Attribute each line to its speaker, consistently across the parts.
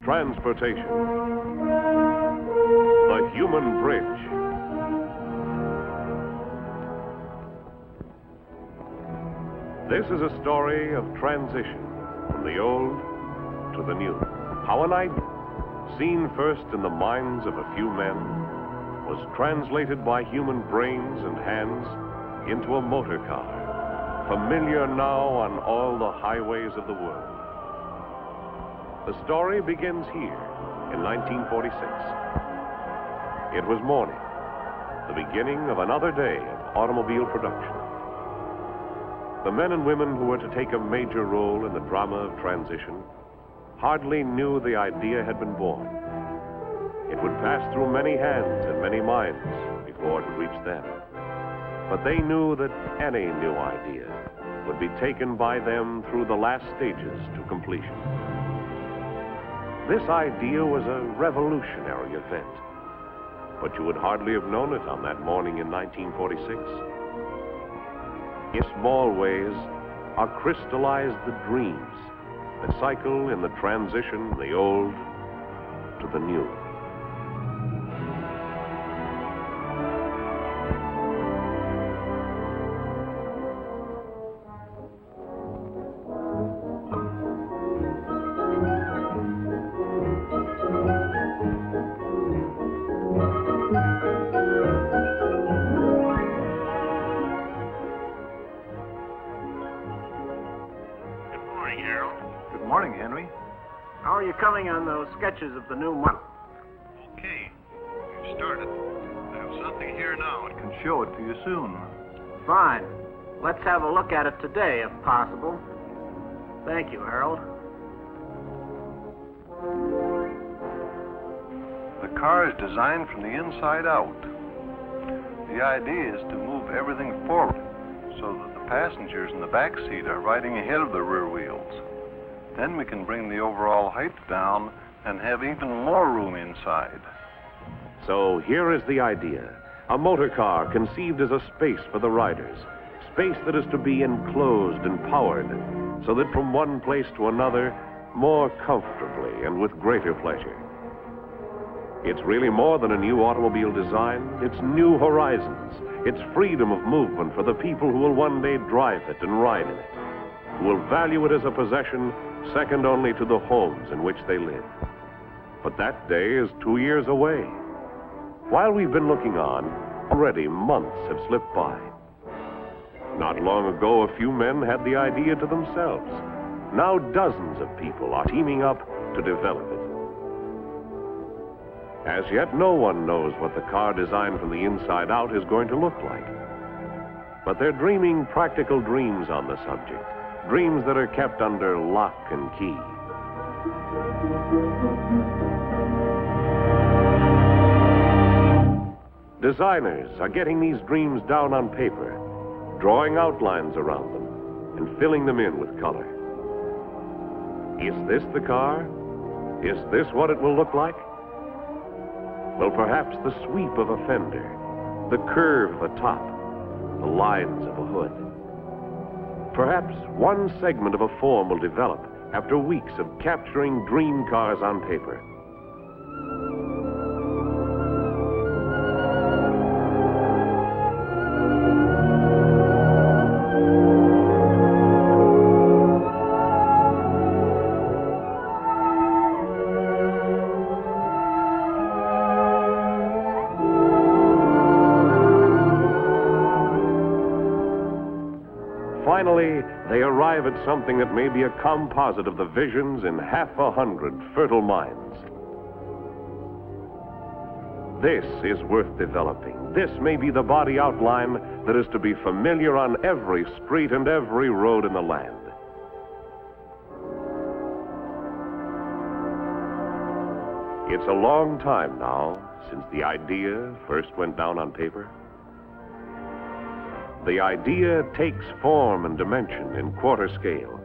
Speaker 1: Transportation. The Human Bridge. This is a story of transition from the old to the new. How an idea, seen first in the minds of a few men, was translated by human brains and hands into a motor car, familiar now on all the highways of the world. The story begins here in 1946. It was morning, the beginning of another day of automobile production. The men and women who were to take a major role in the drama of transition hardly knew the idea had been born. It would pass through many hands and many minds before it would reach them. But they knew that any new idea would be taken by them through the last stages to completion. This idea was a revolutionary event, but you would hardly have known it on that morning in 1946. In small ways are crystallized the dreams that cycle in the transition from the old to the new.
Speaker 2: Good morning, Henry.
Speaker 3: How are you coming on those sketches of the new model?
Speaker 2: Okay, we've started. I have something here now. I can show it to you soon.
Speaker 3: Fine. Let's have a look at it today, if possible. Thank you, Harold.
Speaker 2: The car is designed from the inside out. The idea is to move everything forward so that the passengers in the back seat are riding ahead of the rear wheels. Then we can bring the overall height down and have even more room inside.
Speaker 1: So here is the idea. A motor car conceived as a space for the riders. Space that is to be enclosed and powered so that from one place to another, more comfortably and with greater pleasure. It's really more than a new automobile design. It's new horizons. It's freedom of movement for the people who will one day drive it and ride in it, who will value it as a possession second only to the homes in which they live. But that day is 2 years away. While we've been looking on, already months have slipped by. Not long ago, a few men had the idea to themselves. Now dozens of people are teaming up to develop it. As yet, no one knows what the car designed from the inside out is going to look like. But they're dreaming practical dreams on the subject. Dreams that are kept under lock and key. Designers are getting these dreams down on paper, drawing outlines around them, and filling them in with color. Is this the car? Is this what it will look like? Well, perhaps the sweep of a fender, the curve of a top, the lines of a hood. Perhaps one segment of a form will develop after weeks of capturing dream cars on paper. Finally, they arrive at something that may be a composite of the visions in 100 fertile minds. This is worth developing. This may be the body outline that is to be familiar on every street and every road in the land. It's a long time now since the idea first went down on paper. The idea takes form and dimension in quarter scale.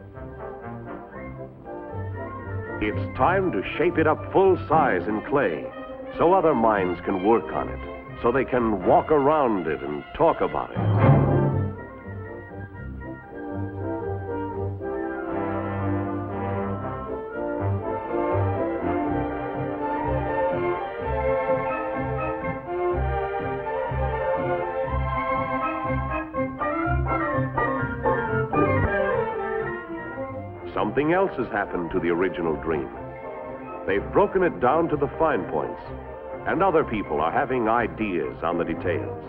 Speaker 1: It's time to shape it up full size in clay so other minds can work on it, so they can walk around it and talk about it. something else has happened to the original dream. They've broken it down to the fine points, and other people are having ideas on the details.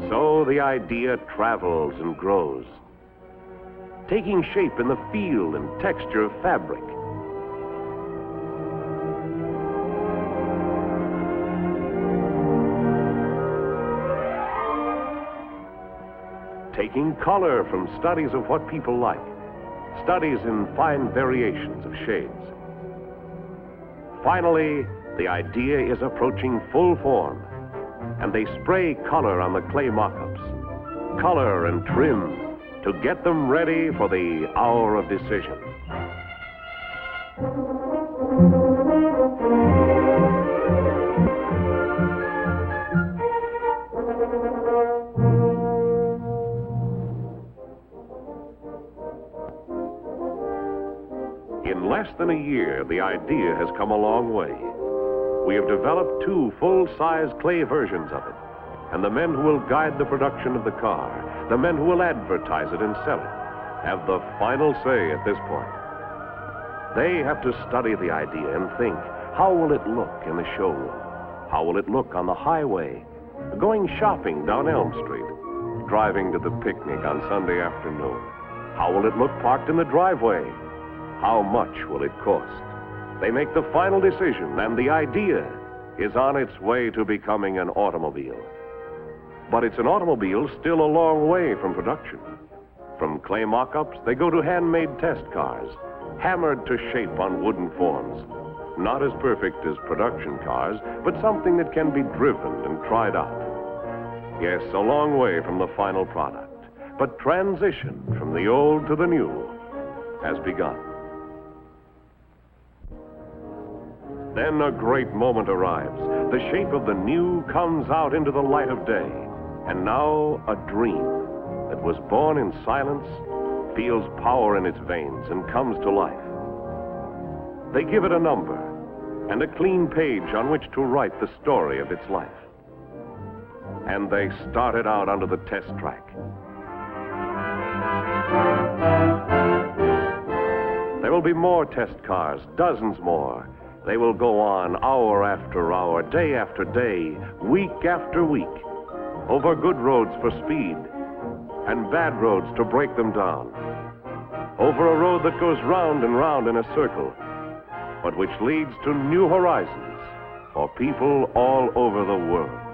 Speaker 1: So the idea travels and grows, taking shape in the feel and texture of fabric. Taking color from studies of what people like, studies in fine variations of shades. Finally, the idea is approaching full form, and they spray color on the clay mock-ups, color and trim, to get them ready for the hour of decision. In less than a year, the idea has come a long way. We have developed 2 full-size clay versions of it, and the men who will guide the production of the car, the men who will advertise it and sell it, have the final say at this point. They have to study the idea and think, how will it look in the showroom? How will it look on the highway, going shopping down Elm Street, driving to the picnic on Sunday afternoon? How will it look parked in the driveway? How much will it cost? They make the final decision, and the idea is on its way to becoming an automobile. But it's an automobile still a long way from production. From clay mock-ups, they go to handmade test cars, hammered to shape on wooden forms. Not as perfect as production cars, but something that can be driven and tried out. Yes, a long way from the final product, but transition from the old to the new has begun. Then a great moment arrives. The shape of the new comes out into the light of day. And now a dream that was born in silence feels power in its veins and comes to life. They give it a number and a clean page on which to write the story of its life. And they start it out onto the test track. There will be more test cars, dozens more. They will go on hour after hour, day after day, week after week, over good roads for speed and bad roads to break them down, over a road that goes round and round in a circle, but which leads to new horizons for people all over the world.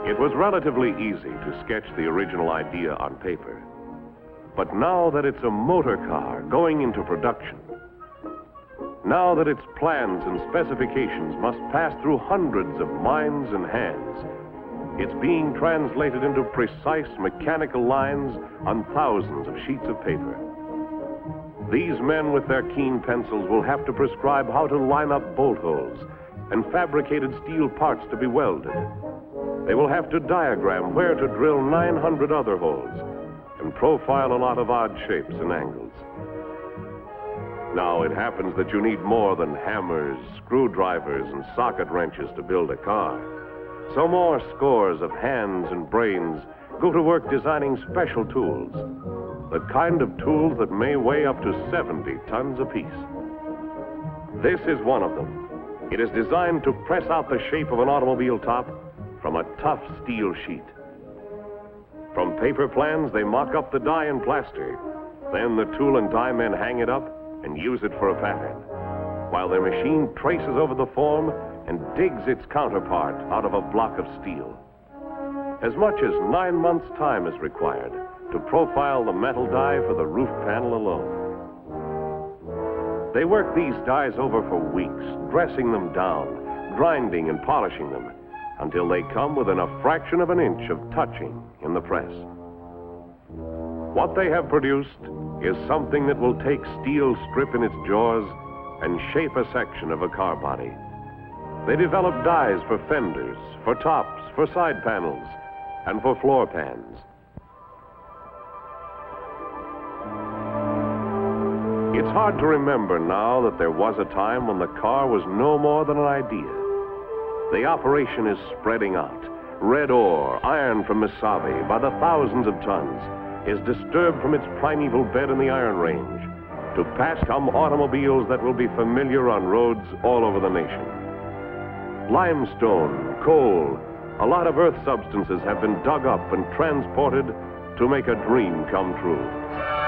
Speaker 1: It was relatively easy to sketch the original idea on paper. But now that it's a motor car going into production, now that its plans and specifications must pass through hundreds of minds and hands, it's being translated into precise mechanical lines on thousands of sheets of paper. These men with their keen pencils will have to prescribe how to line up bolt holes and fabricated steel parts to be welded. They will have to diagram where to drill 900 other holes and profile a lot of odd shapes and angles. Now, it happens that you need more than hammers, screwdrivers, and socket wrenches to build a car. So more scores of hands and brains go to work designing special tools, the kind of tools that may weigh up to 70 tons apiece. This is one of them. It is designed to press out the shape of an automobile top from a tough steel sheet. From paper plans, they mock up the die and plaster. Then the tool and die men hang it up and use it for a pattern, while their machine traces over the form and digs its counterpart out of a block of steel. As much as 9 months' time is required to profile the metal die for the roof panel alone. They work these dies over for weeks, dressing them down, grinding and polishing them, until they come within a fraction of an inch of touching in the press. What they have produced is something that will take steel strip in its jaws and shape a section of a car body. They develop dies for fenders, for tops, for side panels, and for floor pans. It's hard to remember now that there was a time when the car was no more than an idea. The operation is spreading out. Red ore, iron from Mesabi, by the thousands of tons, is disturbed from its primeval bed in the Iron Range to pass come automobiles that will be familiar on roads all over the nation. Limestone, coal, a lot of earth substances have been dug up and transported to make a dream come true.